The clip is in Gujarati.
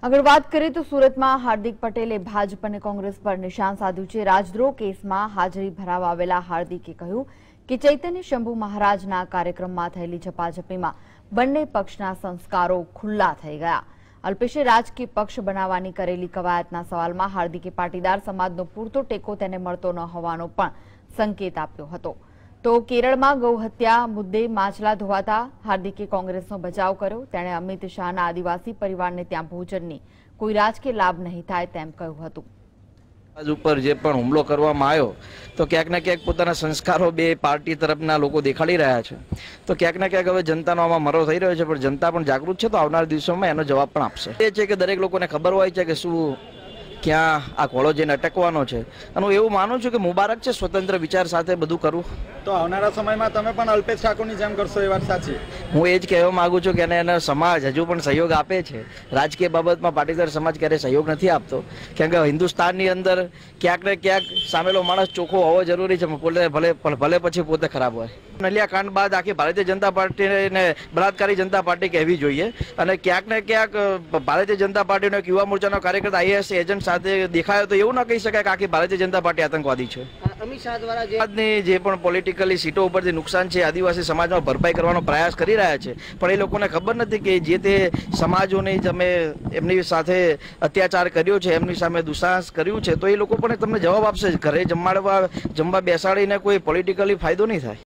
આગળ વાત કરીએ તો સુરતમાં હાર્દિક પટેલે ભાજપ અને કોંગ્રેસ પર નિશાન સાધ્યું છે। રાજદ્રોહ કેસમાં હાજરી ભરાવા આવેલા હાર્દિકે કહ્યું કે ચૈતન્ય શંભુ મહારાજના કાર્યક્રમમાં થયેલી ઝપાઝપીમાં બંને પક્ષના સંસ્કારો ખુલ્લા થઈ ગયા। અલ્પેશે રાજકીય પક્ષ બનાવવાની કરેલી કવાયતના સવાલમાં હાર્દિકે પાટીદાર સમાજનો પૂરતો ટેકો તેને મળતો ન હોવાનો પણ સંકેત આપ્યો હતો। તો કેરળમાં ગૌહત્યા મુદ્દે માછલા ધોવાતા હાર્દિકે કોંગ્રેસનો બચાવ કર્યો। તેણે અમિત શાહના આદિવાસી પરિવારને ત્યાં ભોજનની કોઈ રાજકીય લાભ નહીં થાય તેમ કહ્યું હતું। આજ ઉપર જે પણ હુમલો કરવામાં આવ્યો તો ક્યાંક ને ક્યાંક પોતાના સંસ્કારો બે પાર્ટી તરફના લોકો દેખાડી રહ્યા છે। તો ક્યાંક ને ક્યાંક હવે જનતાનો આમાં મરો થઈ રહ્યો છે, પણ જનતા પણ જાગૃત છે, તો આવનારા દિવસોમાં એનો જવાબ પણ આપશે। એ છે કે દરેક લોકોને ખબર હોય છે કે શું ક્યાં આ કોળો જઈને અટકવાનો છે, અને હું એવું માનું છું કે મુબારક છે સ્વતંત્ર વિચાર સાથે બધું કરવું। તો આવનારા સમયમાં તમે પણ અલ્પેશ ઠાકોરની જેમ કરશો એ વાત સાચી? હું એ જ કહેવા માંગુ છું કે એને સમાજ હજુ પણ સહયોગ આપે છે। રાજકીય બાબતમાં પાટીદાર સમાજ ક્યારેય સહયોગ નથી આપતો, કેમ કે હિન્દુસ્તાનની અંદર ક્યાંક ને ક્યાંક સામેલો માણસ ચોખ્ખો હોવો જરૂરી છે, ભલે પછી પોતે ખરાબ હોય। નલિયા કાંડ બાદ આખી ભારતીય જનતા પાર્ટીને બળાત્કારી જનતા પાર્ટી કહેવી જોઈએ, અને ક્યાંક ને ક્યાંક ભારતીય જનતા પાર્ટીનો એક યુવા મોરચાનો કાર્યકર્તા આઈએએસ એજન્ટ સાથે દેખાયો તો એવું ન કહી શકાય કે આખી ભારતીય જનતા પાર્ટી આતંકવાદી છે। અમિત શાહ દ્વારા જે પણ પોલિટિકલી સીટો ઉપરથી નુકસાન છે આદિવાસી સમાજમાં ભરપાઈ કરવાનો પ્રયાસ કરી રહ્યા છે, પણ એ લોકોને ખબર નથી કે જે તે સમાજોની તમે એમની સાથે અત્યાચાર કર્યો છે, એમની સામે દુસાહસ કર્યું છે, તો એ લોકો પણ તમને જવાબ આપશે। ઘરે જમવા બેસાડીને કોઈ પોલિટિકલી ફાયદો નહીં થાય।